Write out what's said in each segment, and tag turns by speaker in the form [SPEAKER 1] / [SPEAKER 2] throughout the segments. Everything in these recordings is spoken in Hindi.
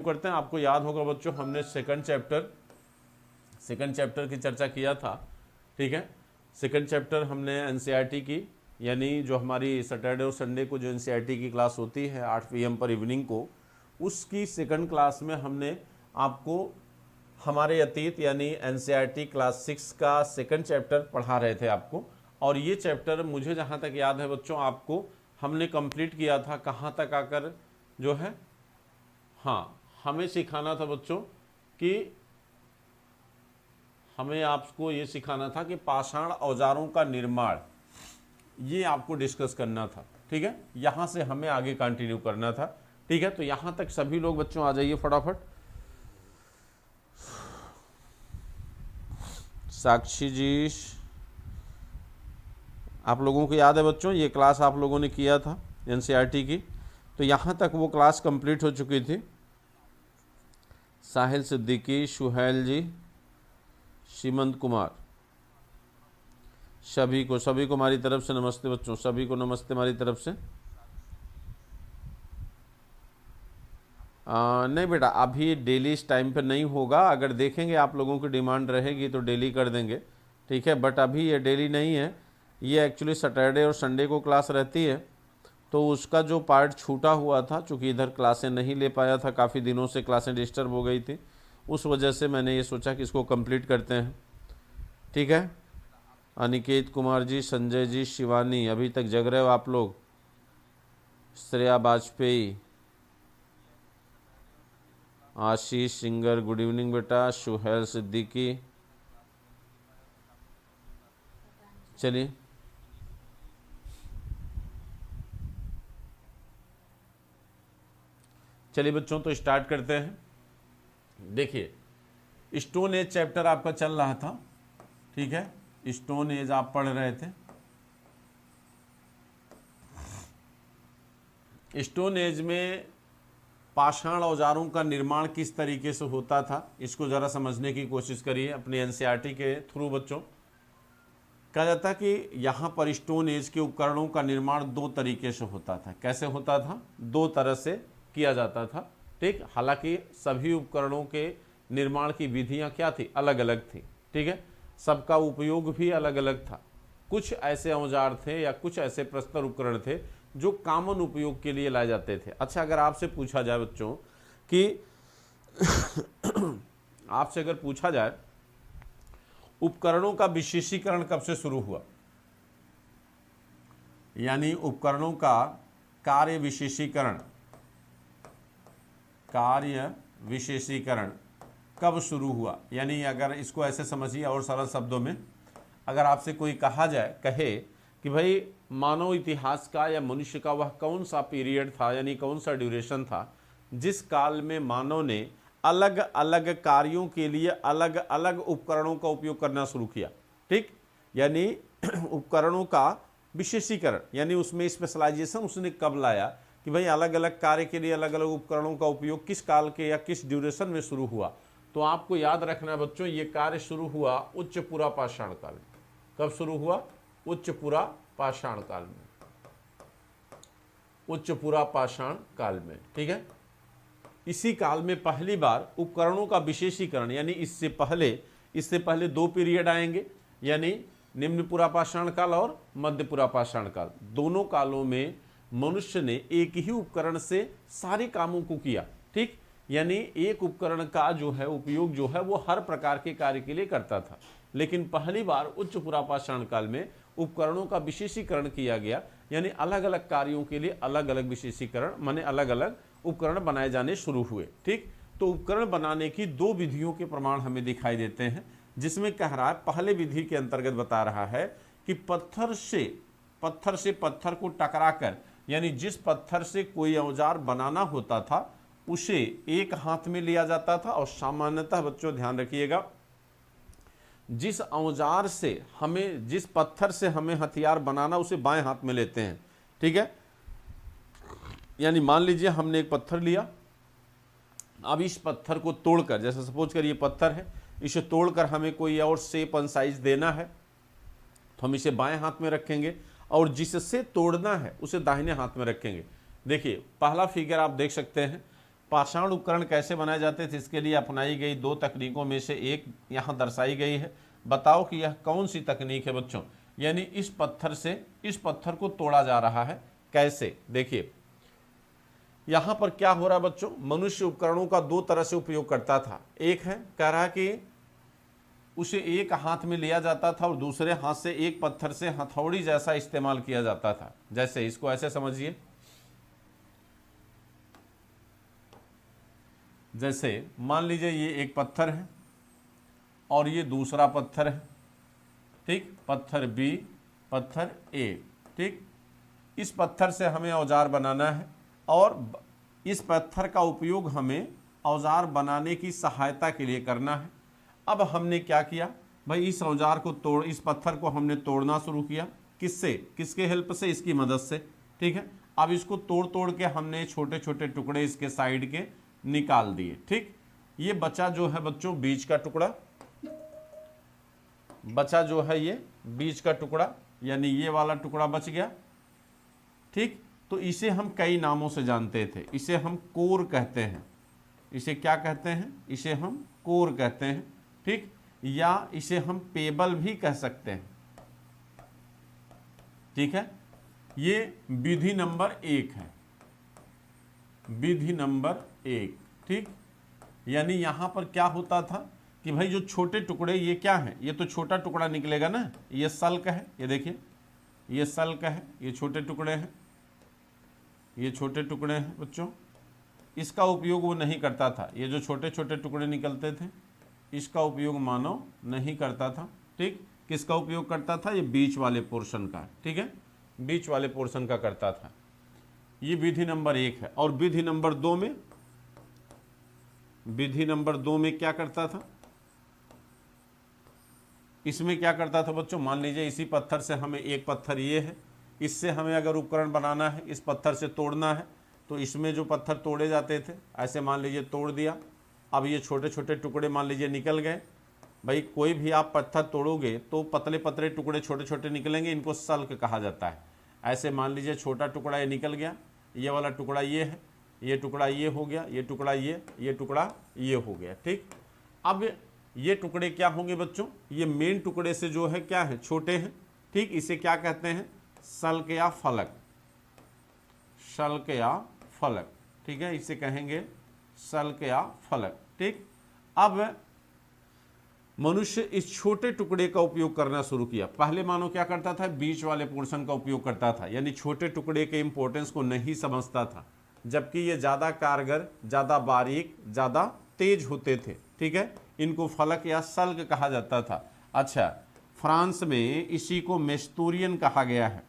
[SPEAKER 1] करते हैं। आपको याद होगा बच्चों, हमने सेकंड चैप्टर की चर्चा किया था। ठीक है, सेकंड चैप्टर हमने एनसीईआरटी की, यानी जो हमारी सैटरडे और संडे को जो एनसीईआरटी की क्लास होती है 8 PM पर इवनिंग को, उसकी सेकंड क्लास में हमने आपको हमारे अतीत यानी एनसीईआरटी क्लास 6 का सेकंड चैप्टर पढ़ा रहे थे आपको। और ये चैप्टर मुझे जहाँ तक याद है बच्चों, आपको हमने कंप्लीट किया था कहाँ तक आकर जो है, हाँ, हमें सिखाना था बच्चों कि हमें आपको ये सिखाना था कि पाषाण औजारों का निर्माण, ये आपको डिस्कस करना था। ठीक है, यहाँ से हमें आगे कंटिन्यू करना था। ठीक है, तो यहाँ तक सभी लोग बच्चों आ जाइए फटाफट। साक्षी जी, आप लोगों को याद है बच्चों, ये क्लास आप लोगों ने किया था एनसीईआरटी की, तो यहाँ तक वो क्लास कंप्लीट हो चुकी थी। साहिल सिद्दीकी, सुहैल जी, सीमंत कुमार, सभी को हमारी तरफ से नमस्ते बच्चों, सभी को नमस्ते हमारी तरफ से। नहीं बेटा, अभी डेली इस टाइम पे नहीं होगा, अगर देखेंगे आप लोगों की डिमांड रहेगी तो डेली कर देंगे। ठीक है, बट अभी ये डेली नहीं है, ये एक्चुअली सैटरडे और संडे को क्लास रहती है। तो उसका जो पार्ट छूटा हुआ था, चूँकि इधर क्लासें नहीं ले पाया था, काफ़ी दिनों से क्लासें डिस्टर्ब हो गई थी, उस वजह से मैंने ये सोचा कि इसको कंप्लीट करते हैं। ठीक है, अनिकेत कुमार जी, संजय जी, शिवानी, अभी तक जग रहे हो आप लोग। श्रेया वाजपेयी, आशीष सिंगर, गुड इवनिंग बेटा। सुहैल सिद्दीकी, चलिए बच्चों, तो स्टार्ट करते हैं। देखिए, स्टोन एज चैप्टर आपका चल रहा था। ठीक है, स्टोन एज आप पढ़ रहे थे। स्टोन एज में पाषाण औजारों का निर्माण किस तरीके से होता था, इसको ज़रा समझने की कोशिश करिए अपने एनसीईआरटी के थ्रू बच्चों। कहा जाता है कि यहाँ पर स्टोन एज के उपकरणों का निर्माण 2 तरीके से होता था। कैसे होता था? 2 तरह से किया जाता था। ठीक, हालांकि सभी उपकरणों के निर्माण की विधियाँ क्या थी? अलग अलग थी। ठीक है, सबका उपयोग भी अलग अलग था। कुछ ऐसे औजार थे या कुछ ऐसे प्रस्तर उपकरण थे जो कॉमन उपयोग के लिए लाए जाते थे। अच्छा, अगर आपसे पूछा जाए बच्चों कि आपसे अगर पूछा जाए उपकरणों का विशेषीकरण कब से शुरू हुआ, यानी उपकरणों का कार्य विशेषीकरण कब शुरू हुआ, यानी अगर इसको ऐसे समझिए और सरल शब्दों में, अगर आपसे कोई कहे कि भाई मानव इतिहास का या मनुष्य का वह कौन सा पीरियड था, यानी कौन सा ड्यूरेशन था जिस काल में मानव ने अलग अलग कार्यों के लिए अलग अलग उपकरणों का उपयोग करना शुरू किया। ठीक, यानी उपकरणों का विशेषीकरण, यानी उसमें स्पेशलाइजेशन उसने कब लाया कि भाई अलग अलग कार्य के लिए अलग अलग उपकरणों का उपयोग किस काल के या किस ड्यूरेशन में शुरू हुआ। तो आपको याद रखना बच्चों, ये कार्य शुरू हुआ उच्च पुरा पाषाण काल में। कब शुरू हुआ? उच्च पुरा पाषाण काल में, उच्च पुरा पाषाण काल में। ठीक है, इसी काल में पहली बार उपकरणों का विशेषीकरण, यानी इससे पहले 2 पीरियड आएंगे, यानी निम्न पुरा पाषाण काल और मध्य पुरा पाषाण काल। दोनों कालों में मनुष्य ने एक ही उपकरण से सारे कामों को किया। ठीक, यानी एक उपकरण का जो है उपयोग जो है वो हर प्रकार के कार्य के लिए करता था। लेकिन पहली बार उच्च पुरा पाषाण काल में उपकरणों का विशेषीकरण किया गया, यानी अलग अलग कार्यों के लिए अलग अलग विशेषीकरण, माने अलग अलग उपकरण बनाए जाने शुरू हुए। ठीक, तो उपकरण बनाने की 2 विधियों के प्रमाण हमें दिखाई देते हैं, जिसमें कह रहा है, पहले विधि के अंतर्गत बता रहा है कि पत्थर से पत्थर को टकराकर, यानी जिस पत्थर से कोई औजार बनाना होता था उसे एक हाथ में लिया जाता था, और सामान्यतः बच्चों ध्यान रखिएगा, जिस पत्थर से हमें हथियार बनाना उसे बाएं हाथ में लेते हैं। ठीक है, यानी मान लीजिए हमने एक पत्थर लिया, अब इस पत्थर को तोड़कर, जैसे सपोज कर ये पत्थर है, इसे तोड़कर हमें कोई और शेप एंड साइज देना है, तो हम इसे बाएं हाथ में रखेंगे, और जिससे तोड़ना है उसे दाहिने हाथ में रखेंगे। देखिए, पहला फिगर आप देख सकते हैं, पाषाण उपकरण कैसे बनाए जाते थे, इसके लिए अपनाई गई 2 तकनीकों में से एक यहाँ दर्शाई गई है। बताओ कि यह कौन सी तकनीक है बच्चों। यानी इस पत्थर को तोड़ा जा रहा है, कैसे। देखिए यहाँ पर क्या हो रहा है बच्चों, मनुष्य उपकरणों का 2 तरह से उपयोग करता था। एक है, कह रहा है कि उसे एक हाथ में लिया जाता था और दूसरे हाथ से एक पत्थर से हथौड़ी जैसा इस्तेमाल किया जाता था। जैसे इसको ऐसे समझिए, जैसे मान लीजिए ये एक पत्थर है और ये दूसरा पत्थर है, ठीक, पत्थर बी, पत्थर ए, ठीक। इस पत्थर से हमें औजार बनाना है और इस पत्थर का उपयोग हमें औजार बनाने की सहायता के लिए करना है। अब हमने क्या किया भाई, इस औजार को इस पत्थर को हमने तोड़ना शुरू किया। किससे, किसके हेल्प से, इसकी मदद से, ठीक है। अब इसको तोड़ तोड़ के हमने छोटे छोटे टुकड़े इसके साइड के निकाल दिए, ठीक। ये बचा जो है बच्चों बीच का टुकड़ा, बचा जो है ये बीच का टुकड़ा, यानी ये वाला टुकड़ा बच गया, ठीक। तो इसे हम कई नामों से जानते थे। इसे हम कोर कहते हैं, इसे क्या कहते हैं, इसे हम कोर कहते हैं, ठीक। या इसे हम पेबल भी कह सकते हैं, ठीक है। ये विधि नंबर 1 है, विधि नंबर 1, ठीक। यानी यहां पर क्या होता था कि भाई जो छोटे टुकड़े, ये क्या है, ये तो छोटा टुकड़ा निकलेगा ना, ये सल्क है, ये देखिए ये सल्क है, ये छोटे टुकड़े हैं, ये छोटे टुकड़े हैं बच्चों। इसका उपयोग वो नहीं करता था, ये जो छोटे छोटे टुकड़े निकलते थे इसका उपयोग मानव नहीं करता था, ठीक। किसका उपयोग करता था, ये बीच वाले पोर्शन का, ठीक है, बीच वाले पोर्शन का करता था। ये विधि नंबर 1 है। और विधि नंबर 2 में, विधि नंबर 2 में क्या करता था, इसमें क्या करता था बच्चों, मान लीजिए इसी पत्थर से हमें एक पत्थर ये है, इससे हमें अगर उपकरण बनाना है, इस पत्थर से तोड़ना है, तो इसमें जो पत्थर तोड़े जाते थे ऐसे मान लीजिए तोड़ दिया। अब ये छोटे छोटे टुकड़े मान लीजिए निकल गए। भाई कोई भी आप पत्थर तोड़ोगे तो पतले पतले टुकड़े छोटे छोटे निकलेंगे, इनको सल्क कहा जाता है। ऐसे मान लीजिए छोटा टुकड़ा ये निकल गया, ये वाला टुकड़ा ये है, ये टुकड़ा ये हो गया, ये टुकड़ा ये टुकड़ा ये हो गया, ठीक। अब ये टुकड़े क्या होंगे बच्चों, ये मेन टुकड़े से जो है क्या है, छोटे हैं, ठीक। इसे क्या कहते हैं, सल्क या फलक, सल्क या फलक, ठीक है, इसे कहेंगे सल्क या फलक, ठीक। अब मनुष्य इस छोटे टुकड़े का उपयोग करना शुरू किया। पहले मानो क्या करता था, बीच वाले पोर्शन का उपयोग करता था, यानी छोटे टुकड़े के इंपॉर्टेंस को नहीं समझता था, जबकि ये ज़्यादा कारगर, ज़्यादा बारीक, ज़्यादा तेज होते थे, ठीक है। इनको फलक या सल्क कहा जाता था। अच्छा, फ्रांस में इसी को मेस्तूरियन कहा गया है,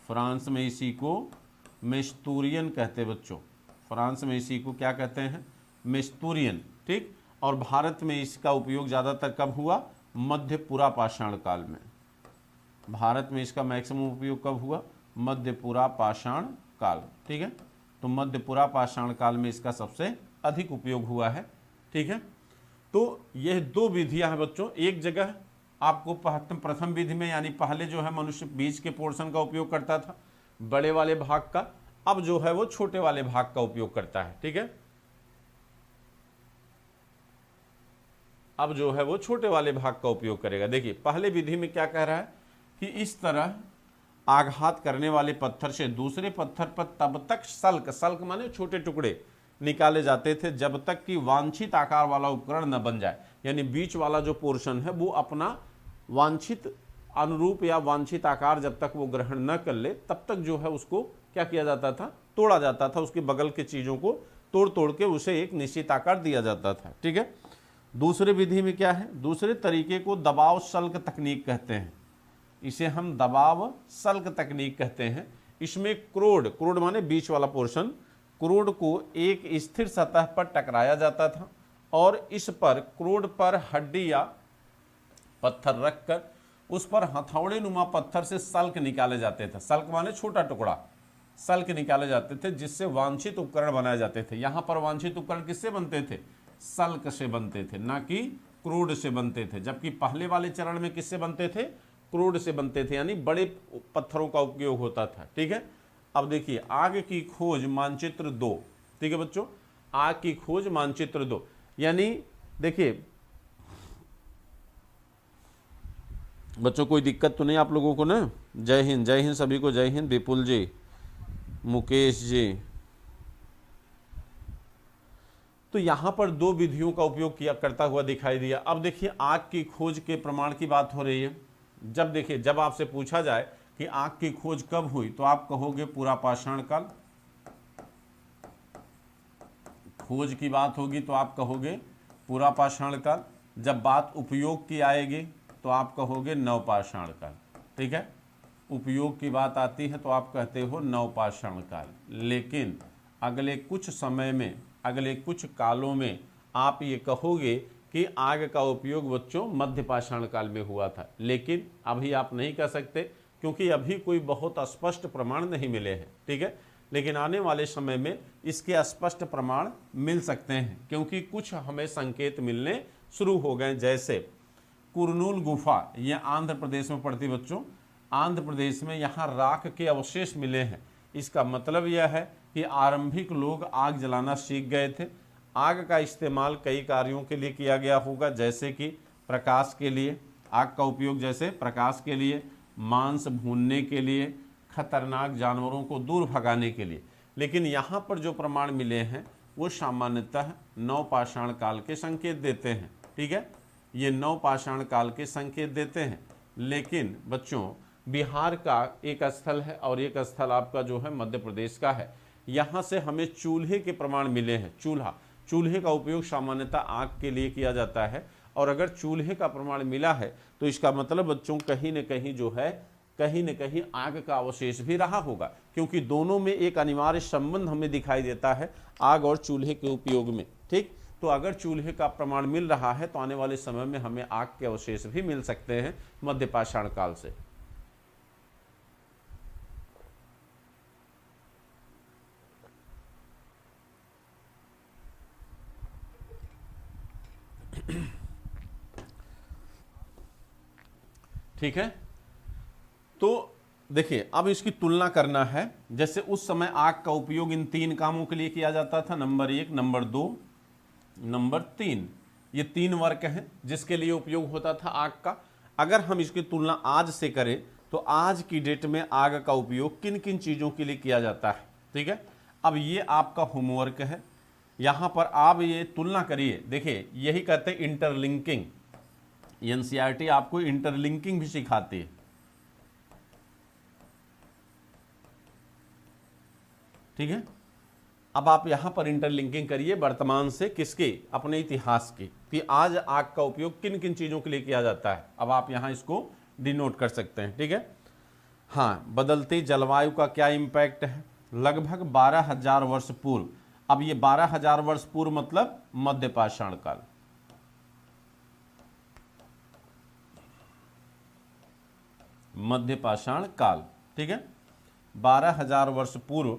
[SPEAKER 1] फ्रांस में इसी को मेस्तूरियन कहते बच्चों, फ्रांस में इसी को क्या कहते हैं, मेस्तूरियन, ठीक। और भारत में इसका उपयोग ज़्यादातर कब हुआ, मध्य पुरा पाषाण काल में। भारत में इसका मैक्सिमम उपयोग कब हुआ, मध्य पुरा पाषाण काल, ठीक है। तो मध्य पुरा पाषाण काल में इसका सबसे अधिक उपयोग हुआ है, ठीक है। तो यह 2 विधियां हैं बच्चों। एक जगह आपको प्रथम विधि में, यानी पहले जो है मनुष्य बीच के पोर्शन का उपयोग करता था, बड़े वाले भाग का, अब जो है वो छोटे वाले भाग का उपयोग करता है, ठीक है। अब जो है वो छोटे वाले भाग का उपयोग करेगा। देखिए पहले विधि में क्या कह रहा है कि इस तरह आघात करने वाले पत्थर से दूसरे पत्थर पर तब तक सल्क, सल्क माने छोटे टुकड़े निकाले जाते थे जब तक कि वांछित आकार वाला उपकरण न बन जाए। यानी बीच वाला जो पोर्शन है वो अपना वांछित अनुरूप या वांछित आकार जब तक वो ग्रहण न कर ले तब तक जो है उसको क्या किया जाता था, तोड़ा जाता था। उसके बगल के चीज़ों को तोड़ तोड़ के उसे एक निश्चित आकार दिया जाता था, ठीक है। दूसरे विधि में क्या है, दूसरे तरीके को दबाव सल्क तकनीक कहते हैं। इसे हम दबाव सल्क तकनीक कहते हैं। इसमें क्रोड माने बीच वाला पोर्शन, क्रोड को एक स्थिर सतह पर टकराया जाता था और इस पर क्रोड पर हड्डी या पत्थर रखकर उस पर हथौड़े नुमा पत्थर से सल्क निकाले जाते थे। सल्क माने छोटा टुकड़ा, सल्क निकाले जाते थे जिससे वांछित उपकरण बनाए जाते थे। यहाँ पर वांछित उपकरण किससे बनते थे, सल्क से बनते थे, ना कि क्रोड से बनते थे। जबकि पहले वाले चरण में किससे बनते थे, क्रोड से बनते थे, यानी बड़े पत्थरों का उपयोग होता था, ठीक है। अब देखिए आगे की खोज मानचित्र 2, ठीक है बच्चों, आग की खोज मानचित्र 2। यानी देखिए बच्चों कोई दिक्कत तो नहीं आप लोगों को ना? जय हिंद सभी को, जय हिंद। विपुल जी, मुकेश जी, तो यहां पर दो विधियों का उपयोग किया करता हुआ दिखाई दिया। अब देखिए आग की खोज के प्रमाण की बात हो रही है। जब देखिए जब आपसे पूछा जाए कि आग की खोज कब हुई तो आप कहोगे पूरा पाषाण काल। खोज की बात होगी तो आप कहोगे पूरा पाषाण काल। जब बात उपयोग की आएगी तो आप कहोगे नवपाषाण काल। ठीक है, उपयोग की बात आती है तो आप कहते हो नवपाषाण काल। लेकिन अगले कुछ समय में, अगले कुछ कालों में आप ये कहोगे कि आग का उपयोग बच्चों मध्य पाषाण काल में हुआ था। लेकिन अभी आप नहीं कह सकते क्योंकि अभी कोई बहुत स्पष्ट प्रमाण नहीं मिले हैं। ठीक है, लेकिन आने वाले समय में इसके स्पष्ट प्रमाण मिल सकते हैं क्योंकि कुछ हमें संकेत मिलने शुरू हो गए। जैसे कुरनूल गुफा, यह आंध्र प्रदेश में पड़ती बच्चों। आंध्र प्रदेश में यहाँ राख के अवशेष मिले हैं। इसका मतलब यह है कि आरंभिक लोग आग जलाना सीख गए थे। आग का इस्तेमाल कई कार्यों के लिए किया गया होगा, जैसे कि प्रकाश के लिए, आग का उपयोग जैसे प्रकाश के लिए, मांस भूनने के लिए, खतरनाक जानवरों को दूर भगाने के लिए। लेकिन यहाँ पर जो प्रमाण मिले हैं वो सामान्यतः नवपाषाण काल के संकेत देते हैं। ठीक है, ये नवपाषाण काल के संकेत देते हैं। लेकिन बच्चों बिहार का एक स्थल है और एक स्थल आपका जो है मध्य प्रदेश का है। यहाँ से हमें चूल्हे के प्रमाण मिले हैं। चूल्हे का उपयोग सामान्यतः आग के लिए किया जाता है और अगर चूल्हे का प्रमाण मिला है तो इसका मतलब बच्चों कहीं न कहीं जो है, कहीं न कहीं आग का अवशेष भी रहा होगा, क्योंकि दोनों में एक अनिवार्य संबंध हमें दिखाई देता है आग और चूल्हे के उपयोग में। ठीक, तो अगर चूल्हे का प्रमाण मिल रहा है तो आने वाले समय में हमें आग के अवशेष भी मिल सकते हैं मध्य पाषाण काल से। ठीक है, तो देखिए अब इसकी तुलना करना है। जैसे उस समय आग का उपयोग इन 3 कामों के लिए किया जाता था, नंबर 1, नंबर 2, नंबर 3। ये 3 वर्ग हैं जिसके लिए उपयोग होता था आग का। अगर हम इसकी तुलना आज से करें तो आज की डेट में आग का उपयोग किन किन चीज़ों के लिए किया जाता है। ठीक है, अब ये आपका होमवर्क है। यहाँ पर आप ये तुलना करिए। देखिए यही कहते हैं इंटरलिंकिंग। एनसीईआरटी आपको इंटरलिंकिंग भी सिखाती है। ठीक है, अब आप यहां पर इंटरलिंकिंग करिए वर्तमान से, किसके, अपने इतिहास की, कि आज आग का उपयोग किन किन चीजों के लिए किया जाता है। अब आप यहां इसको डिनोट कर सकते हैं। ठीक है, हाँ, बदलती जलवायु का क्या इंपैक्ट है। लगभग 12,000 वर्ष पूर्व। अब ये 12,000 वर्ष पूर्व मतलब मध्य पाषाण काल। मध्य पाषाण काल। ठीक है, 12,000 वर्ष पूर्व,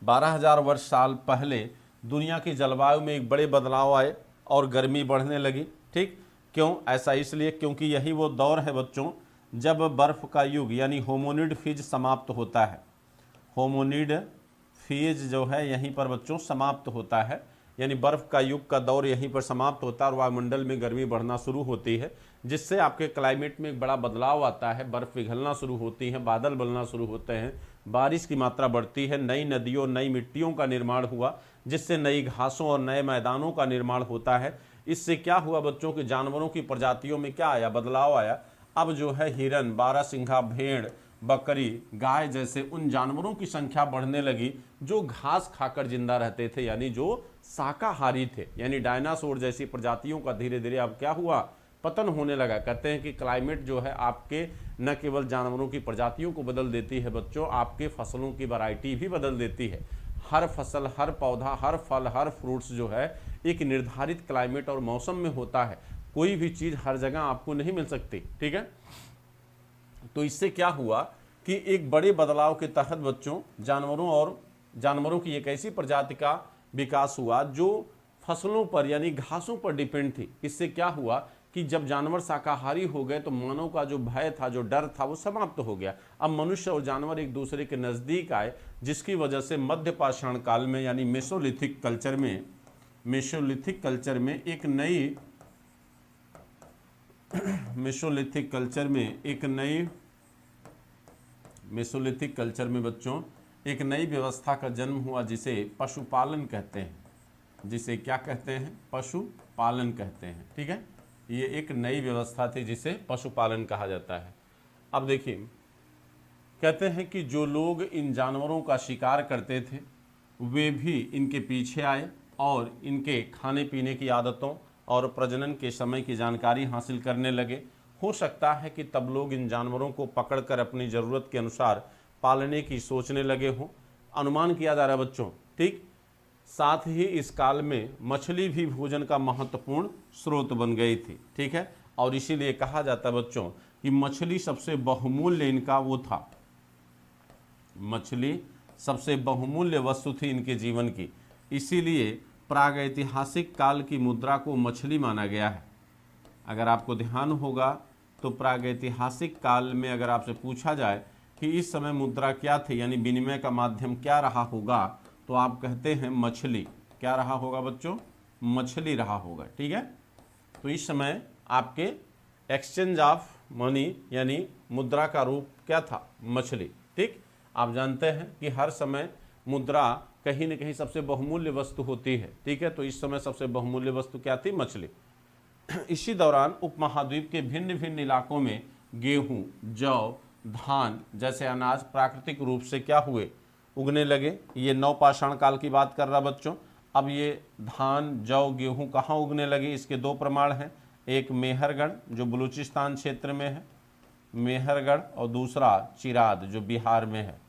[SPEAKER 1] 12,000 वर्ष साल पहले दुनिया की जलवायु में एक बड़े बदलाव आए और गर्मी बढ़ने लगी। ठीक, क्यों ऐसा? इसलिए क्योंकि यही वो दौर है बच्चों जब बर्फ का युग यानी होमोनिड फेज समाप्त होता है। होमोनिड फेज जो है यहीं पर बच्चों समाप्त होता है, यानी बर्फ का युग का दौर यहीं पर समाप्त होता है और वायुमंडल में गर्मी बढ़ना शुरू होती है, जिससे आपके क्लाइमेट में एक बड़ा बदलाव आता है। बर्फ पिघलना शुरू होती है, बादल बनना शुरू होते हैं, बारिश की मात्रा बढ़ती है, नई नदियों, नई मिट्टियों का निर्माण हुआ, जिससे नई घासों और नए मैदानों का निर्माण होता है। इससे क्या हुआ बच्चों के जानवरों की प्रजातियों में क्या आया, बदलाव आया। अब जो है हिरन, बारहसिंघा, भेड़, बकरी, गाय जैसे उन जानवरों की संख्या बढ़ने लगी जो घास खाकर जिंदा रहते थे, यानी जो शाकाहारी थे। यानी डायनासोर जैसी प्रजातियों का धीरे धीरे अब क्या हुआ, पतन होने लगा। कहते हैं कि क्लाइमेट जो है आपके न केवल जानवरों की प्रजातियों को बदल देती है बच्चों, आपके फसलों की वैरायटी भी बदल देती है। हर फसल, हर पौधा, हर फल, हर फ्रूट्स जो है एक निर्धारित क्लाइमेट और मौसम में होता है। कोई भी चीज़ हर जगह आपको नहीं मिल सकती। ठीक है, तो इससे क्या हुआ कि एक बड़े बदलाव के तहत बच्चों जानवरों की एक ऐसी प्रजाति का विकास हुआ जो फसलों पर यानी घासों पर डिपेंड थी। इससे क्या हुआ कि जब जानवर शाकाहारी हो गए तो मानव का जो भय था, जो डर था, वो समाप्त हो गया। अब मनुष्य और जानवर एक दूसरे के नज़दीक आए, जिसकी वजह से मध्य पाषाण काल में यानी मेसोलिथिक कल्चर में मेसोलिथिक कल्चर में बच्चों एक नई व्यवस्था का जन्म हुआ, जिसे पशुपालन कहते हैं। जिसे क्या कहते हैं? पशुपालन कहते हैं। ठीक है, ये एक नई व्यवस्था थी जिसे पशुपालन कहा जाता है। अब देखिए, कहते हैं कि जो लोग इन जानवरों का शिकार करते थे वे भी इनके पीछे आए और इनके खाने पीने की आदतों और प्रजनन के समय की जानकारी हासिल करने लगे। हो सकता है कि तब लोग इन जानवरों को पकड़कर अपनी ज़रूरत के अनुसार पालने की सोचने लगे हों, अनुमान किया जा रहा है बच्चों। ठीक, साथ ही इस काल में मछली भी भोजन का महत्वपूर्ण स्रोत बन गई थी। ठीक है, और इसीलिए कहा जाता है बच्चों कि मछली सबसे बहुमूल्य इनका वो था, मछली सबसे बहुमूल्य वस्तु थी इनके जीवन की। इसीलिए प्रागैतिहासिक काल की मुद्रा को मछली माना गया है। अगर आपको ध्यान होगा तो प्रागैतिहासिक काल में अगर आपसे पूछा जाए कि इस समय मुद्रा क्या थी, यानी विनिमय का माध्यम क्या रहा होगा, तो आप कहते हैं मछली। क्या रहा होगा बच्चों? मछली रहा होगा। ठीक है, तो इस समय आपके एक्सचेंज ऑफ मनी यानी मुद्रा का रूप क्या था? मछली। ठीक, आप जानते हैं कि हर समय मुद्रा कहीं न कहीं सबसे बहुमूल्य वस्तु होती है। ठीक है, तो इस समय सबसे बहुमूल्य वस्तु क्या थी? मछली। इसी दौरान उपमहाद्वीप के भिन्न भिन्न इलाकों में गेहूं, जौ, धान जैसे अनाज प्राकृतिक रूप से क्या हुए? उगने लगे। ये नवपाषाण काल की बात कर रहा बच्चों। अब ये धान, जौ, गेहूं कहाँ उगने लगे? इसके दो प्रमाण हैं। एक मेहरगढ़ जो बलूचिस्तान क्षेत्र में है, मेहरगढ़, और दूसरा चिराद जो बिहार में है।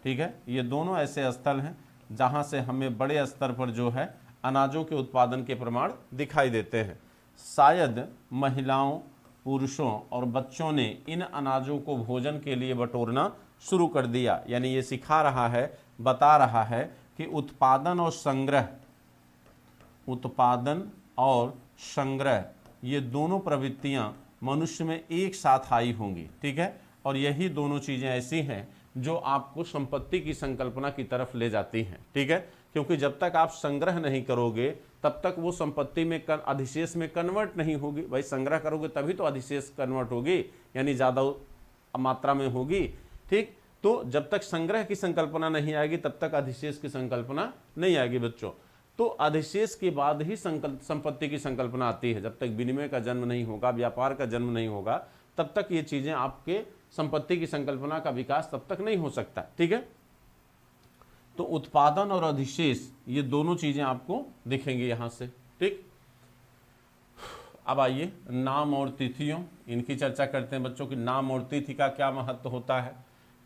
[SPEAKER 1] ठीक है, ये दोनों ऐसे स्थल हैं जहाँ से हमें बड़े स्तर पर जो है अनाजों के उत्पादन के प्रमाण दिखाई देते हैं। शायद महिलाओं, पुरुषों और बच्चों ने इन अनाजों को भोजन के लिए बटोरना शुरू कर दिया। यानी ये सिखा रहा है, बता रहा है कि उत्पादन और संग्रह ये दोनों प्रवृत्तियां मनुष्य में एक साथ आई होंगी। ठीक है, और यही दोनों चीज़ें ऐसी हैं जो आपको संपत्ति की संकल्पना की तरफ ले जाती हैं। ठीक है, क्योंकि जब तक आप संग्रह नहीं करोगे तब तक वो संपत्ति में अधिशेष में कन्वर्ट नहीं होगी। भाई संग्रह करोगे तभी तो अधिशेष कन्वर्ट होगी, यानी ज़्यादा मात्रा में होगी। ठीक, तो जब तक संग्रह की संकल्पना नहीं आएगी तब तक अधिशेष की संकल्पना नहीं आएगी बच्चों। तो अधिशेष के बाद ही संपत्ति की संकल्पना आती है। जब तक विनिमय का जन्म नहीं होगा, व्यापार का जन्म नहीं होगा, तब तक ये चीज़ें आपके संपत्ति की संकल्पना का विकास तब तक नहीं हो सकता। ठीक है, तो उत्पादन और अधिशेष ये दोनों चीजें आपको दिखेंगी यहां से। ठीक, अब आइए नाम और तिथियों इनकी चर्चा करते हैं बच्चों की। नाम और तिथि का क्या महत्व होता है?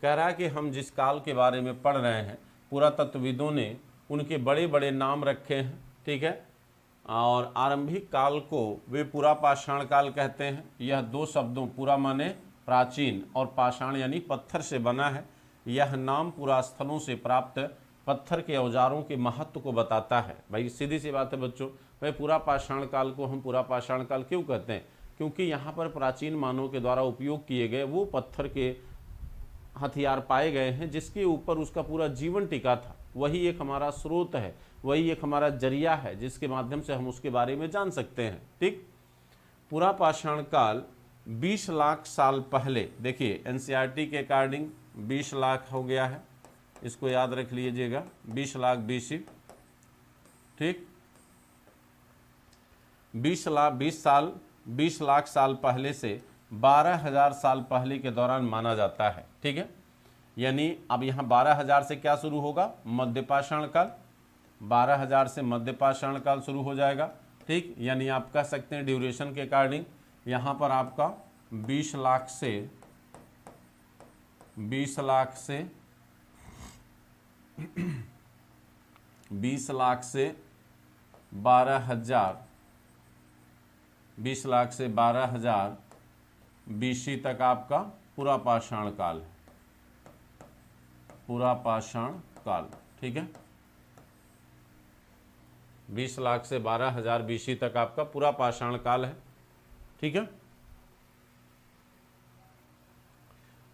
[SPEAKER 1] कह रहा है कि हम जिस काल के बारे में पढ़ रहे हैं, पुरातत्वविदों ने उनके बड़े बड़े नाम रखे हैं। ठीक है, और आरंभिक काल को वे पुरापाषाण काल कहते हैं। यह दो शब्दों, पुरा माने प्राचीन और पाषाण यानी पत्थर से बना है। यह नाम पुरास्थलों से प्राप्त पत्थर के औजारों के महत्व को बताता है। भाई सीधी सी बात है बच्चों, भाई पुरापाषाण काल को हम पुरापाषाण काल क्यों कहते हैं? क्योंकि यहाँ पर प्राचीन मानवों के द्वारा उपयोग किए गए वो पत्थर के हथियार पाए गए हैं जिसके ऊपर उसका पूरा जीवन टिका था। वही एक हमारा स्रोत है, वही एक हमारा जरिया है जिसके माध्यम से हम उसके बारे में जान सकते हैं। ठीक, पुरापाषाण काल 20 लाख साल पहले, देखिए एनसीईआरटी के अकॉर्डिंग 20 लाख हो गया है, इसको याद रख लीजिएगा, 20 लाख BC। ठीक, 20 लाख साल पहले से 12,000 साल पहले के दौरान माना जाता है। ठीक है, यानी अब यहाँ 12,000 से क्या शुरू होगा? मध्यपाषाण काल। 12,000 से मध्यपाषाण काल शुरू हो जाएगा। ठीक, यानी आप कह सकते हैं ड्यूरेशन के अकॉर्डिंग यहाँ पर आपका 20 लाख से 20 लाख से 12,000 BC तक आपका पुरापाषाण काल है, पुरापाषाण काल। ठीक है, 20 लाख से 12,000 BC तक आपका पुरापाषाण काल है। ठीक है।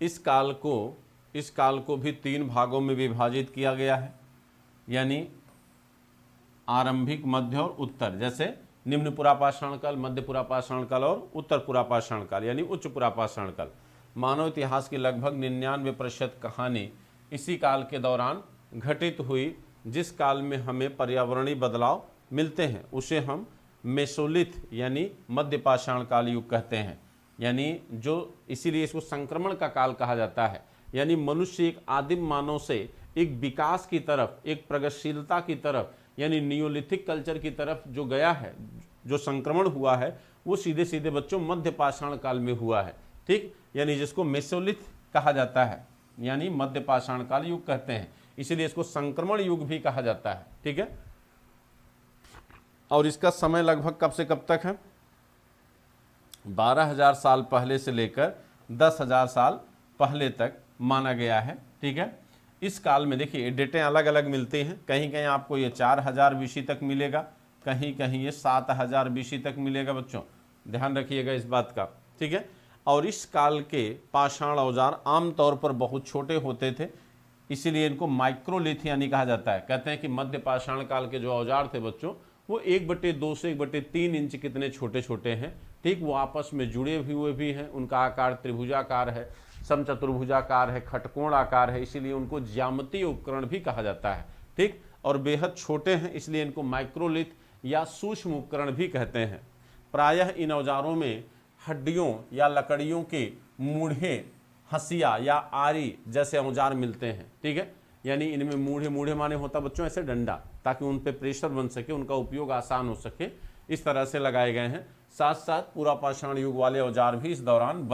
[SPEAKER 1] इस काल को भी 3 भागों में विभाजित किया गया है, यानी आरंभिक, मध्य और उत्तर। जैसे निम्न पुरापाषाण काल, मध्य पुरापाषाण काल और उत्तर पुरापाषाण काल यानी उच्च पुरापाषाण काल। मानव इतिहास की लगभग 99% कहानी इसी काल के दौरान घटित हुई। जिस काल में हमें पर्यावरणीय बदलाव मिलते हैं उसे हम मेसोलिथ यानी मध्य पाषाण काल युग कहते हैं, यानी जो इसीलिए इसको संक्रमण का काल कहा जाता है। यानी मनुष्य एक आदिम मानव से एक विकास की तरफ, एक प्रगतिशीलता की तरफ यानी नियोलिथिक कल्चर की तरफ जो गया है, जो संक्रमण हुआ है वो सीधे सीधे बच्चों मध्य पाषाण काल में हुआ है। ठीक, यानी जिसको मेसोलिथ कहा जाता है यानी मध्य पाषाण काल युग कहते हैं, इसीलिए इसको संक्रमण युग भी कहा जाता है। ठीक है, और इसका समय लगभग कब से कब तक है? 12,000 साल पहले से लेकर 10,000 साल पहले तक माना गया है। ठीक है, इस काल में देखिए डेटे अलग अलग मिलते हैं, कहीं कहीं आपको ये 4,000 बीसी तक मिलेगा, कहीं कहीं ये 7,000 बीसी तक मिलेगा। बच्चों ध्यान रखिएगा इस बात का। ठीक है, और इस काल के पाषाण औजार आमतौर पर बहुत छोटे होते थे, इसीलिए इनको माइक्रोलिथ यानी कहा जाता है। कहते हैं कि मध्य पाषाण काल के जो औजार थे बच्चों वो 1/2 से 1/3 इंच कितने छोटे छोटे हैं। ठीक, वो आपस में जुड़े हुए भी हैं, उनका आकार त्रिभुजाकार है, समचतुर्भुजाकार है, खटकोण आकार है, इसीलिए उनको ज्यामितीय उपकरण भी कहा जाता है। ठीक, और बेहद छोटे हैं इसलिए इनको माइक्रोलिथ या सूक्ष्म उपकरण भी कहते हैं। प्रायः इन औजारों में हड्डियों या लकड़ियों के मूढ़े, हंसिया या आरी जैसे औजार मिलते हैं। ठीक है, यानी इनमें मूढ़े माने होता बच्चों ऐसे डंडा, ताकि उन पे प्रेशर बन सके, उनका उपयोग आसान हो सके, इस तरह से लगाए गए हैं। साथ साथ पुरापाषाण युग वाले औजार भी इस दौरान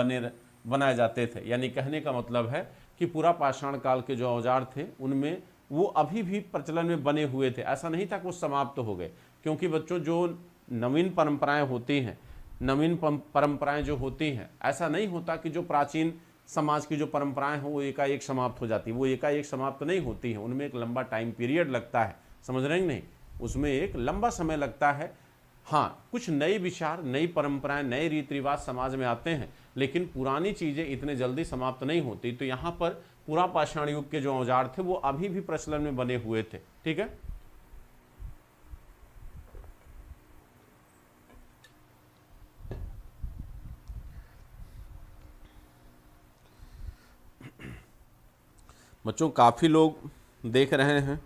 [SPEAKER 1] बनाए जाते थे। यानी कहने का मतलब है कि पुरापाषाण काल के जो औजार थे उनमें वो अभी भी प्रचलन में बने हुए थे, ऐसा नहीं था कि वो समाप्त हो गए। क्योंकि बच्चों जो नवीन परंपराएं होती हैं, नवीन परंपराएं जो होती हैं, ऐसा नहीं होता कि जो प्राचीन समाज की जो परंपराएं हो वो एकाएक समाप्त हो जाती, वो एकाएक समाप्त नहीं होती हैं, उनमें एक लंबा टाइम पीरियड लगता है। समझ रहे हैं नहीं, उसमें एक लंबा समय लगता है। हाँ, कुछ नए विचार, नई परंपराएं, नए रीति रिवाज समाज में आते हैं, लेकिन पुरानी चीज़ें इतने जल्दी समाप्त नहीं होती। तो यहाँ पर पुरापाषाण युग के जो औजार थे वो अभी भी प्रचलन में बने हुए थे। ठीक है, बच्चों काफ़ी लोग देख रहे हैं,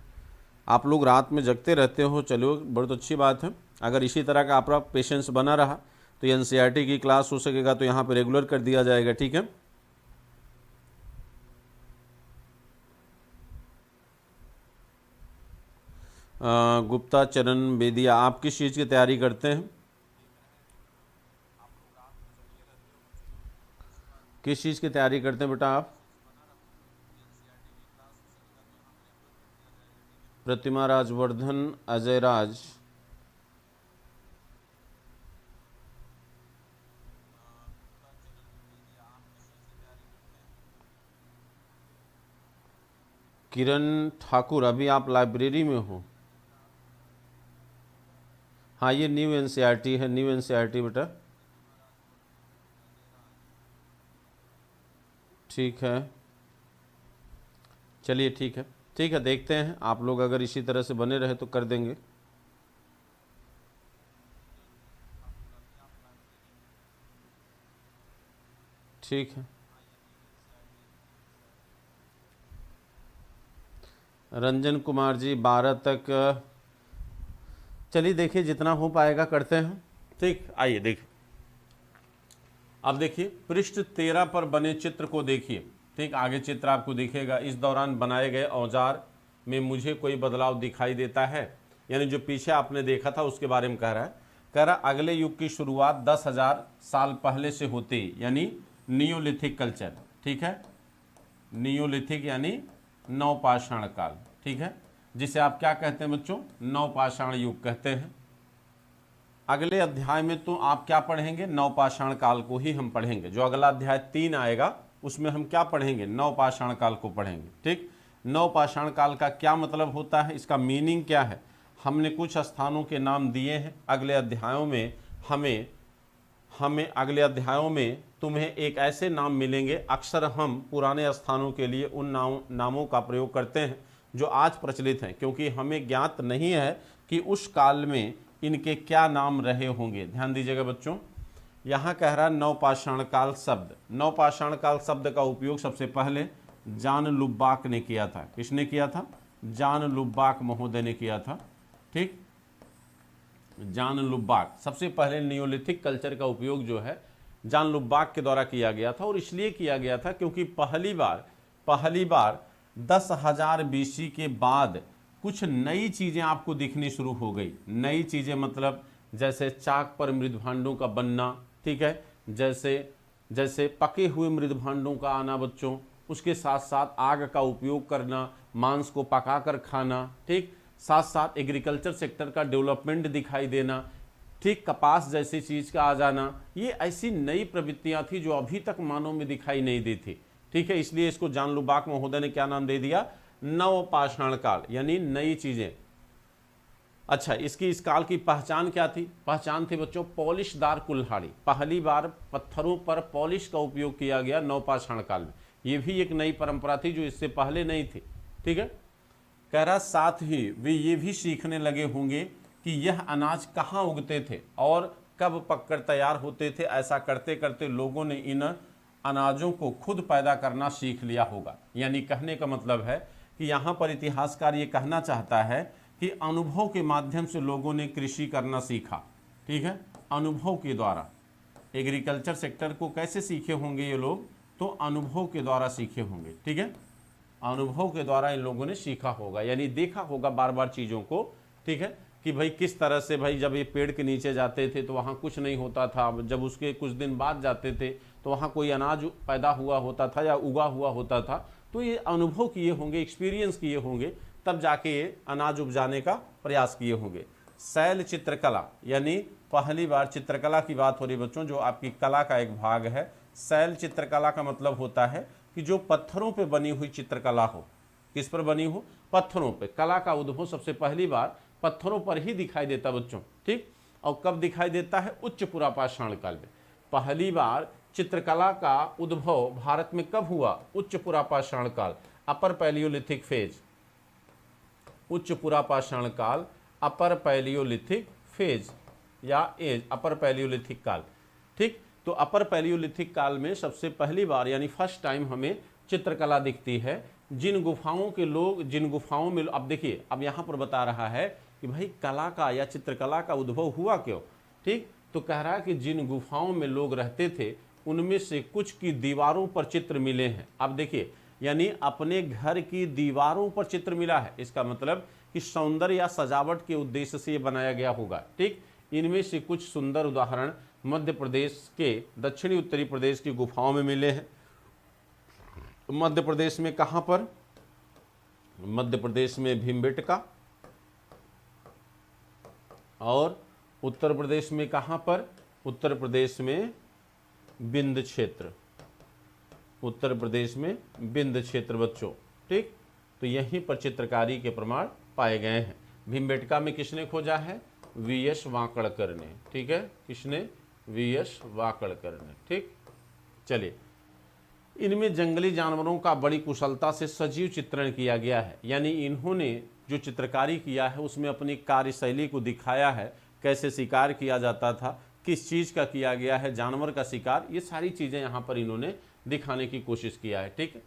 [SPEAKER 1] आप लोग रात में जगते रहते हो, चलो बहुत अच्छी बात है। अगर इसी तरह का आपका पेशेंस बना रहा तो एनसीईआरटी की क्लास हो सकेगा तो यहाँ पे रेगुलर कर दिया जाएगा। ठीक है, गुप्ता चरण बेदिया, आप किस चीज़ की तैयारी करते हैं? किस चीज़ की तैयारी करते हैं बेटा आप? प्रतिमा राजवर्धन, अजय राज, किरण ठाकुर, अभी आप लाइब्रेरी में हो? हाँ, ये न्यू एनसीईआरटी है, न्यू एनसीईआरटी बेटा। ठीक है, चलिए ठीक है, ठीक है, देखते हैं। आप लोग अगर इसी तरह से बने रहे तो कर देंगे। ठीक है, रंजन कुमार जी 12 तक, चलिए देखिए जितना हो पाएगा करते हैं। ठीक, आइए देखिए, अब देखिए पृष्ठ 13 पर बने चित्र को देखिए। ठीक, आगे चित्र आपको दिखेगा। इस दौरान बनाए गए औजार में मुझे कोई बदलाव दिखाई देता है, यानी जो पीछे आपने देखा था उसके बारे में कह रहा है। कह रहा अगले युग की शुरुआत 10,000 साल पहले से होती, यानी नियोलिथिक कल्चर। ठीक है, नियोलिथिक यानी नवपाषाण काल। ठीक है, जिसे आप क्या कहते हैं बच्चों? नवपाषाण युग कहते हैं। अगले अध्याय में तो आप क्या पढ़ेंगे? नवपाषाण काल को ही हम पढ़ेंगे। जो अगला अध्याय 3 आएगा उसमें हम क्या पढ़ेंगे? नवपाषाण काल को पढ़ेंगे। ठीक, नवपाषाण काल का क्या मतलब होता है, इसका मीनिंग क्या है, हमने कुछ स्थानों के नाम दिए हैं। अगले अध्यायों में हमें अगले अध्यायों में तुम्हें एक ऐसे नाम मिलेंगे, अक्सर हम पुराने स्थानों के लिए उन नामों का प्रयोग करते हैं जो आज प्रचलित हैं, क्योंकि हमें ज्ञात नहीं है कि उस काल में इनके क्या नाम रहे होंगे। ध्यान दीजिएगा बच्चों, यहाँ कह रहा है नवपाषाण काल शब्द। नवपाषाण काल शब्द का उपयोग सबसे पहले जॉन लुबाक ने किया था। किसने किया था? जॉन लुबाक महोदय ने किया था। ठीक, जॉन लुबाक, सबसे पहले नियोलिथिक कल्चर का उपयोग जो है जॉन लुबाक के द्वारा किया गया था, और इसलिए किया गया था क्योंकि पहली बार 10,000 BC के बाद कुछ नई चीज़ें आपको दिखनी शुरू हो गई। नई चीज़ें मतलब जैसे चाक पर मृदभांडों का बनना, ठीक है, जैसे पके हुए मृदभांडों का आना बच्चों, उसके साथ साथ आग का उपयोग करना, मांस को पकाकर खाना, ठीक, साथ साथ एग्रीकल्चर सेक्टर का डेवलपमेंट दिखाई देना, ठीक, कपास जैसी चीज़ का आ जाना। ये ऐसी नई प्रवृत्तियां थी जो अभी तक मानव में दिखाई नहीं दी थी। ठीक है, इसलिए इसको जॉन लुबाक महोदय ने क्या नाम दे दिया? नवपाषाण काल, यानी नई चीजें। अच्छा, इसकी इस काल की पहचान क्या थी? पहचान थी बच्चों पॉलिशदार कुल्हाड़ी। पहली बार पत्थरों पर पॉलिश का उपयोग किया गया नवपाषाण काल में। ये भी एक नई परंपरा थी जो इससे पहले नहीं थी। ठीक है, कह रहा साथ ही वे ये भी सीखने लगे होंगे कि यह अनाज कहाँ उगते थे और कब पककर तैयार होते थे। ऐसा करते करते लोगों ने इन अनाजों को खुद पैदा करना सीख लिया होगा। यानी कहने का मतलब है कि यहाँ पर इतिहासकार ये कहना चाहता है कि अनुभव के माध्यम से लोगों ने कृषि करना सीखा। ठीक है, अनुभव के द्वारा एग्रीकल्चर सेक्टर को कैसे सीखे होंगे ये लोग? तो अनुभव के द्वारा सीखे होंगे। ठीक है, अनुभव के द्वारा इन लोगों ने सीखा होगा, यानी देखा होगा बार बार चीज़ों को। ठीक है, कि भाई किस तरह से भाई जब ये पेड़ के नीचे जाते थे तो वहाँ कुछ नहीं होता था, जब उसके कुछ दिन बाद जाते थे तो वहाँ कोई अनाज पैदा हुआ होता था या उगा हुआ होता था। तो ये अनुभव किए होंगे, एक्सपीरियंस किए होंगे, तब जाके ये अनाज उपजाने का प्रयास किए होंगे। शैल चित्रकला, यानी पहली बार चित्रकला की बात हो रही बच्चों, जो आपकी कला का एक भाग है। शैल चित्रकला का मतलब होता है कि जो पत्थरों पे बनी हुई चित्रकला हो। किस पर बनी हो? पत्थरों पे। कला का उद्भव सबसे पहली बार पत्थरों पर ही दिखाई देता बच्चों। ठीक, और कब दिखाई देता है? उच्च पुरापाषाण काल में। पहली बार चित्रकला का उद्भव भारत में कब हुआ? उच्च पुरापाषाण काल, अपर पैलियोलिथिक फेज। उच्च पुरापाषाण काल, अपर पैलियोलिथिक फेज या एज, अपर पैलियोलिथिक काल। ठीक, तो अपर पैलियोलिथिक काल में सबसे पहली बार यानी फर्स्ट टाइम हमें चित्रकला दिखती है। जिन गुफाओं में अब देखिए, अब यहाँ पर बता रहा है कि भाई कला का या चित्रकला का उद्भव हुआ क्यों। ठीक, तो कह रहा है कि जिन गुफाओं में लोग रहते थे उनमें से कुछ की दीवारों पर चित्र मिले हैं। अब देखिए, यानी अपने घर की दीवारों पर चित्र मिला है, इसका मतलब कि सौंदर्य या सजावट के उद्देश्य से ये बनाया गया होगा। ठीक, इनमें से कुछ सुंदर उदाहरण मध्य प्रदेश के दक्षिणी उत्तरी प्रदेश की गुफाओं में मिले हैं। मध्य प्रदेश में कहाँ पर? मध्य प्रदेश में भीमबेटका, और उत्तर प्रदेश में कहाँ पर? उत्तर प्रदेश में बिंद क्षेत्र। उत्तर प्रदेश में बिंद क्षेत्र बच्चों। ठीक, तो यहीं पर चित्रकारी के प्रमाण पाए गए हैं। भीमबेटका में किसने खोजा है? वी.एस. वाकड़कर ने। ठीक है, किसने? वी.एस. वाकड़कर ने। ठीक, चलिए, इनमें जंगली जानवरों का बड़ी कुशलता से सजीव चित्रण किया गया है। यानी इन्होंने जो चित्रकारी किया है उसमें अपनी कार्यशैली को दिखाया है, कैसे शिकार किया जाता था, किस चीज़ का किया गया है, जानवर का शिकार, ये सारी चीज़ें यहाँ पर इन्होंने दिखाने की कोशिश किया है। ठीक है,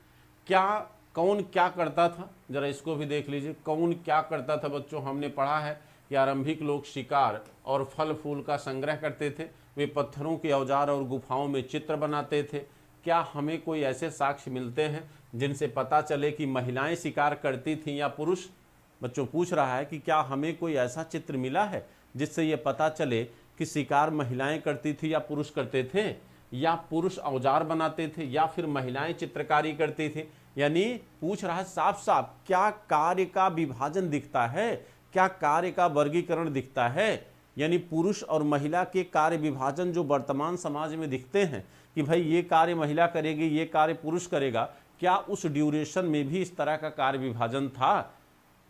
[SPEAKER 1] कौन क्या करता था, जरा इसको भी देख लीजिए। कौन क्या करता था बच्चों? हमने पढ़ा है कि आरंभिक लोग शिकार और फल फूल का संग्रह करते थे। वे पत्थरों के औजार और गुफाओं में चित्र बनाते थे। क्या हमें कोई ऐसे साक्ष्य मिलते हैं जिनसे पता चले कि महिलाएं शिकार करती थीं या पुरुष? बच्चों पूछ रहा है कि क्या हमें कोई ऐसा चित्र मिला है जिससे ये पता चले कि शिकार महिलाएं करती थी या पुरुष करते थे, या पुरुष औजार बनाते थे या फिर महिलाएं चित्रकारी करती थी? यानी पूछ रहा है साफ साफ, क्या कार्य का विभाजन दिखता है, क्या कार्य का वर्गीकरण दिखता है? यानी पुरुष और महिला के कार्य विभाजन जो वर्तमान समाज में दिखते हैं कि भाई ये कार्य महिला करेगी, ये कार्य पुरुष करेगा, क्या उस ड्यूरेशन में भी इस तरह का कार्य विभाजन था?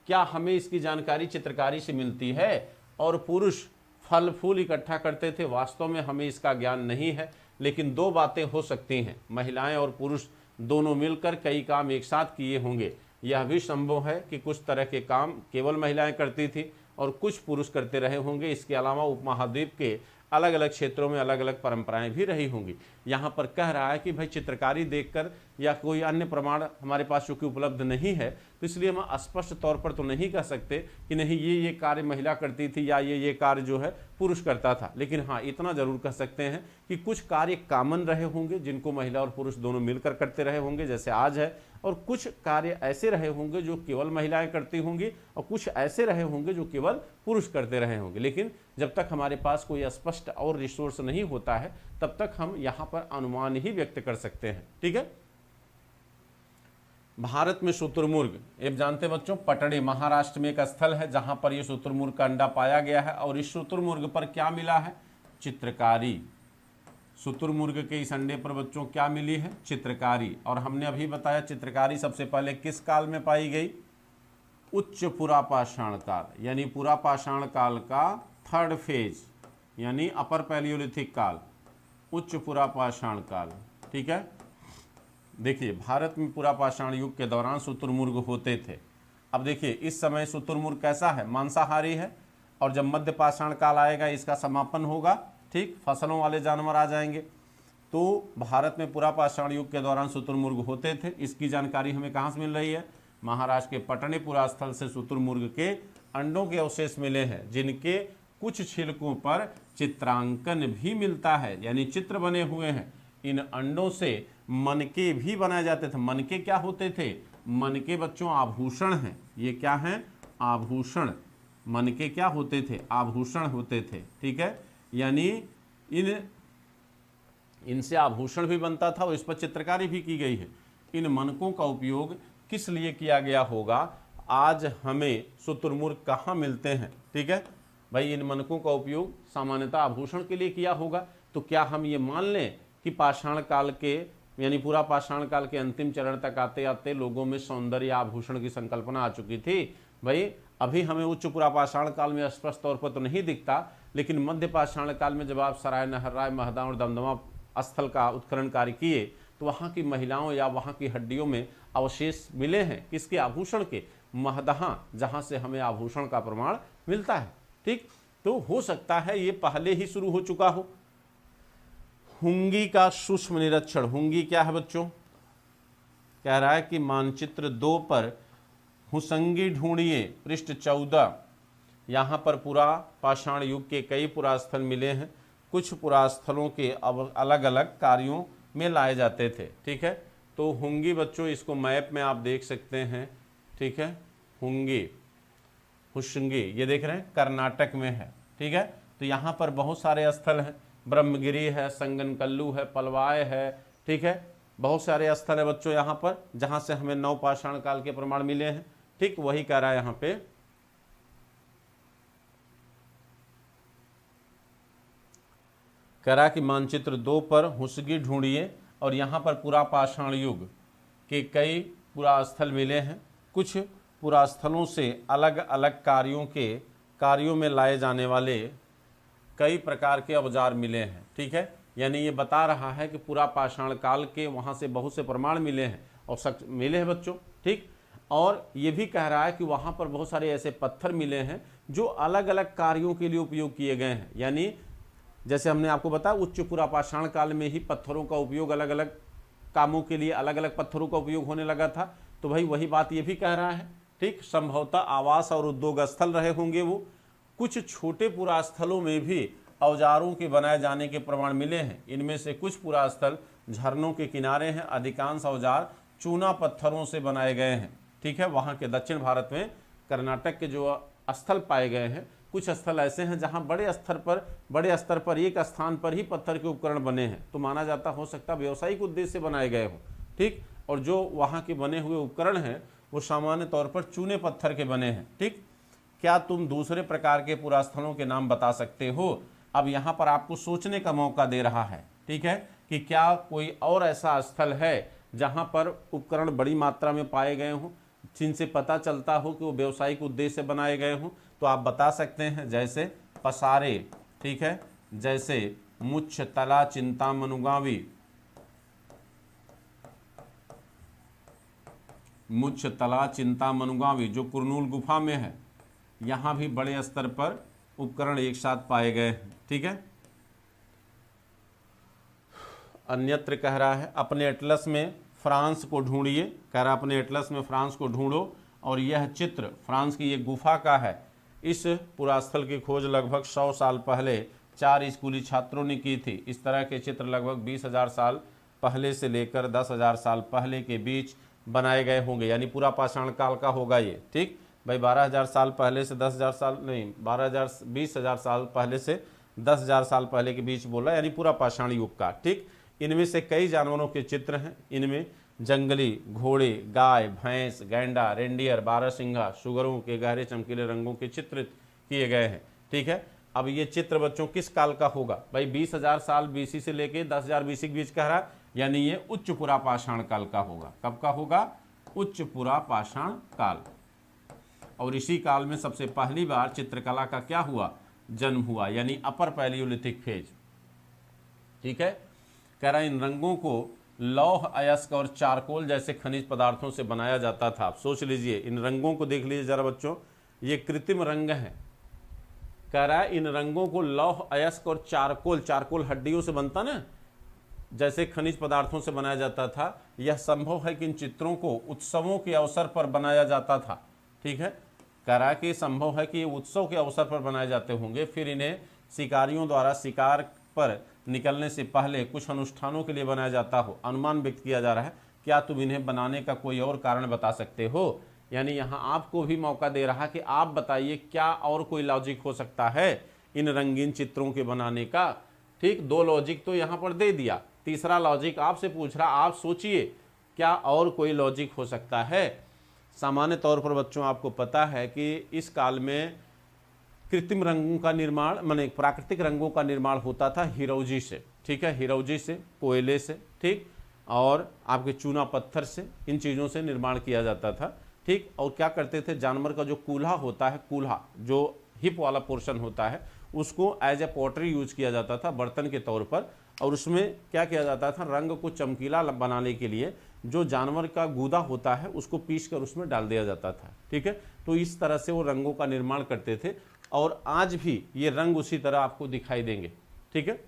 [SPEAKER 1] क्या हमें इसकी जानकारी चित्रकारी से मिलती है? और पुरुष फल फूल इकट्ठा करते थे। वास्तव में हमें इसका ज्ञान नहीं है, लेकिन दो बातें हो सकती हैं, महिलाएं और पुरुष दोनों मिलकर कई काम एक साथ किए होंगे। यह भी संभव है कि कुछ तरह के काम केवल महिलाएं करती थी और कुछ पुरुष करते रहे होंगे। इसके अलावा उपमहाद्वीप के अलग अलग क्षेत्रों में अलग अलग परंपराएं भी रही होंगी। यहाँ पर कह रहा है कि भाई चित्रकारी देखकर या कोई अन्य प्रमाण हमारे पास चूंकि उपलब्ध नहीं है, तो इसलिए हम स्पष्ट तौर पर तो नहीं कह सकते कि नहीं ये कार्य महिला करती थी या ये कार्य जो है पुरुष करता था। लेकिन हाँ, इतना जरूर कह सकते हैं कि कुछ कार्य कॉमन रहे होंगे जिनको महिला और पुरुष दोनों मिलकर करते रहे होंगे, जैसे आज है, और कुछ कार्य ऐसे रहे होंगे जो केवल महिलाएं करती होंगी और कुछ ऐसे रहे होंगे जो केवल पुरुष करते रहे होंगे। लेकिन जब तक हमारे पास कोई स्पष्ट और रिसोर्स नहीं होता है तब तक हम यहाँ पर अनुमान ही व्यक्त कर सकते हैं। ठीक है। भारत में शुतुरमुर्ग, आप जानते बच्चों, पटड़ी महाराष्ट्र में एक स्थल है जहां पर यह शुतुरमुर्ग का अंडा पाया गया है और इस शुतुरमुर्ग पर क्या मिला है? चित्रकारी। शुतुरमुर्ग के इस अंडे पर बच्चों क्या मिली है? चित्रकारी। और हमने अभी बताया चित्रकारी सबसे पहले किस काल में पाई गई? उच्च पुरापाषाण काल, यानी पुरापाषाण काल का थर्ड फेज, यानी अपर पैलियोलिथिक काल, उच्च पुरापाषाण काल। ठीक है। देखिए, भारत में पुरापाषाण युग के दौरान शुतुरमुर्ग होते थे। अब देखिए, इस समय शुतुरमुर्ग कैसा है? मांसाहारी है। और जब मध्य पाषाण काल आएगा इसका समापन होगा, ठीक, फसलों वाले जानवर आ जाएंगे। तो भारत में पुरापाषाण युग के दौरान शुतुरमुर्ग होते थे। इसकी जानकारी हमें कहाँ से मिल रही है? महाराष्ट्र के पटने पुरास्थल से शुतुरमुर्ग के अंडों के अवशेष मिले हैं, जिनके कुछ छिलकों पर चित्रांकन भी मिलता है, यानी चित्र बने हुए हैं। इन अंडों से मनके भी बनाए जाते थे। मनके क्या होते थे? मनके बच्चों आभूषण हैं। ये क्या हैं? आभूषण। मनके क्या होते थे? आभूषण होते थे। ठीक है। यानी इनसे आभूषण भी बनता था और इस पर चित्रकारी भी की गई है। इन मनकों का उपयोग किस लिए किया गया होगा? आज हमें शुतुरमुर्ग कहाँ मिलते हैं? ठीक है भाई, इन मनकों का उपयोग सामान्यतः आभूषण के लिए किया होगा। तो क्या हम ये मान लें कि पाषाण काल के, यानी पूरा पाषाण काल के अंतिम चरण तक आते आते लोगों में सौंदर्य आभूषण की संकल्पना आ चुकी थी? भाई, अभी हमें उच्च पुरापाषाण काल में स्पष्ट तौर पर तो नहीं दिखता, लेकिन मध्य पाषाण काल में जब आप सराय, नहरराय, महदा और दमदमा स्थल का उत्खनन कार्य किए तो वहाँ की महिलाओं या वहाँ की हड्डियों में अवशेष मिले हैं। किसके? आभूषण के। महदहा, जहाँ से हमें आभूषण का प्रमाण मिलता है। ठीक, तो हो सकता है ये पहले ही शुरू हो चुका हो। हुंगी का सूक्ष्म निरीक्षण। हुंगी क्या है बच्चों? कह रहा है कि मानचित्र 2 पर हुसंगी ढूंढिए, पृष्ठ 14। यहाँ पर पुरा पाषाण युग के कई पुरास्थल मिले हैं। कुछ पुरास्थलों के अलग अलग कार्यों में लाए जाते थे। ठीक है। तो हुंगी बच्चों, इसको मैप में आप देख सकते हैं। ठीक है। हुंगी, हुशंगी, ये देख रहे हैं, कर्नाटक में है। ठीक है। तो यहाँ पर बहुत सारे स्थल हैं। ब्रह्मगिरी है, संगनकल्लू है, पलवाय है। ठीक है। बहुत सारे स्थल है बच्चों यहाँ पर जहाँ से हमें नवपाषाण काल के प्रमाण मिले हैं। ठीक, वही कह रहा है यहाँ पे। कह रहा है कि मानचित्र 2 पर हुसगी ढूंढिए और यहाँ पर पुरापाषाण युग के कई पुरास्थल मिले हैं। कुछ पुरास्थलों से अलग अलग कार्यों में लाए जाने वाले कई प्रकार के औजार मिले हैं। ठीक है। यानी ये बता रहा है कि पुरापाषाण काल के वहाँ से बहुत से प्रमाण मिले हैं और मिले हैं बच्चों। ठीक, और ये भी कह रहा है कि वहाँ पर बहुत सारे ऐसे पत्थर मिले हैं जो अलग अलग कार्यों के लिए उपयोग किए गए हैं। यानी जैसे हमने आपको बताया, उच्च पुरापाषाण काल में ही पत्थरों का उपयोग अलग अलग कामों के लिए, अलग अलग पत्थरों का उपयोग होने लगा था। तो भाई वही बात ये भी कह रहा है। ठीक, संभवतः आवास और उद्योग स्थल रहे होंगे वो। कुछ छोटे पुरास्थलों में भी औजारों के बनाए जाने के प्रमाण मिले हैं। इनमें से कुछ पुरास्थल झरनों के किनारे हैं। अधिकांश औजार चूना पत्थरों से बनाए गए हैं। ठीक है। वहाँ के दक्षिण भारत में कर्नाटक के जो स्थल पाए गए हैं, कुछ स्थल ऐसे हैं जहाँ बड़े स्तर पर एक स्थान पर ही पत्थर के उपकरण बने हैं। तो माना जाता हो सकता व्यावसायिक उद्देश्य से बनाए गए हों। ठीक, और जो वहाँ के बने हुए उपकरण हैं वो सामान्य तौर पर चूने पत्थर के बने हैं। ठीक, क्या तुम दूसरे प्रकार के पुरास्थलों के नाम बता सकते हो? अब यहाँ पर आपको सोचने का मौका दे रहा है। ठीक है, कि क्या कोई और ऐसा स्थल है जहाँ पर उपकरण बड़ी मात्रा में पाए गए हों, जिनसे पता चलता हो कि वो व्यावसायिक उद्देश्य से बनाए गए हों? तो आप बता सकते हैं, जैसे पसारे, ठीक है, जैसे मुच्छ तला चिंतामनुगावी, मुच्छ तला चिंतामनुगावी जो कुरनूल गुफा में है, यहाँ भी बड़े स्तर पर उपकरण एक साथ पाए गए हैं। ठीक है, अन्यत्र कह रहा है अपने एटलस में फ्रांस को ढूंढिए, कह रहा अपने एटलस में फ्रांस को ढूंढो, और यह चित्र फ्रांस की ये गुफा का है। इस पुरास्थल की खोज लगभग 100 साल पहले 4 स्कूली छात्रों ने की थी। इस तरह के चित्र लगभग 20,000 साल पहले से लेकर 10,000 साल पहले के बीच बनाए गए होंगे, यानी पूरा पाषाण काल का होगा ये। ठीक भाई, 12,000 साल पहले से 10,000 साल नहीं, 20,000 साल पहले से 10,000 साल पहले के बीच बोला, यानी पूरा पाषाण युग का। ठीक, इनमें से कई जानवरों के चित्र हैं। इनमें जंगली घोड़े, गाय, भैंस, गैंडा, रेंडियर, बारहसिंघा, सुगरों के गहरे चमकीले रंगों के चित्रित किए गए हैं। ठीक है, अब ये चित्र बच्चों किस काल का होगा भाई? 20,000 साल बीसी से लेके 10,000 बीसी के बीच कह रहा, यानी ये उच्च पुरा पाषाण काल का होगा। कब का होगा? उच्च पुरा पाषाण काल। और इसी काल में सबसे पहली बार चित्रकला का क्या हुआ? जन्म हुआ, यानी अपर पैलियोलिथिक फेज। ठीक है, कह रहा इन रंगों को लौह, अयस्क और चारकोल जैसे खनिज पदार्थों से बनाया जाता था। आप सोच लीजिए, इन रंगों को देख लीजिए जरा बच्चों, ये कृत्रिम रंग है। कह रहा है इन रंगों को लौह, अयस्क और चारकोल, चारकोल हड्डियों से बनता ना, जैसे खनिज पदार्थों से बनाया जाता था। यह संभव है कि इन चित्रों को उत्सवों के अवसर पर बनाया जाता था। ठीक है, कह रहा है कि संभव है कि उत्सव के अवसर पर बनाए जाते होंगे, फिर इन्हें शिकारियों द्वारा शिकार पर निकलने से पहले कुछ अनुष्ठानों के लिए बनाया जाता हो। अनुमान व्यक्त किया जा रहा है। क्या तुम इन्हें बनाने का कोई और कारण बता सकते हो? यानी यहाँ आपको भी मौका दे रहा कि आप बताइए क्या और कोई लॉजिक हो सकता है इन रंगीन चित्रों के बनाने का। ठीक, 2 लॉजिक तो यहाँ पर दे दिया, तीसरा लॉजिक आपसे पूछ रहा, आप सोचिए क्या और कोई लॉजिक हो सकता है। सामान्य तौर पर बच्चों आपको पता है कि इस काल में कृत्रिम रंगों का निर्माण, माने प्राकृतिक रंगों का निर्माण होता था हिरौजी से। ठीक है, हिरौजी से, कोयले से, ठीक, और आपके चूना पत्थर से, इन चीज़ों से निर्माण किया जाता था। ठीक, और क्या करते थे, जानवर का जो कूल्हा होता है, कूल्हा जो हिप वाला पोर्शन होता है, उसको एज ए पॉटरी यूज किया जाता था, बर्तन के तौर पर। और उसमें क्या किया जाता था, रंग को चमकीला बनाने के लिए जो जानवर का गूदा होता है उसको पीस कर उसमें डाल दिया जाता था। ठीक है, तो इस तरह से वो रंगों का निर्माण करते थे, और आज भी ये रंग उसी तरह आपको दिखाई देंगे। ठीक है।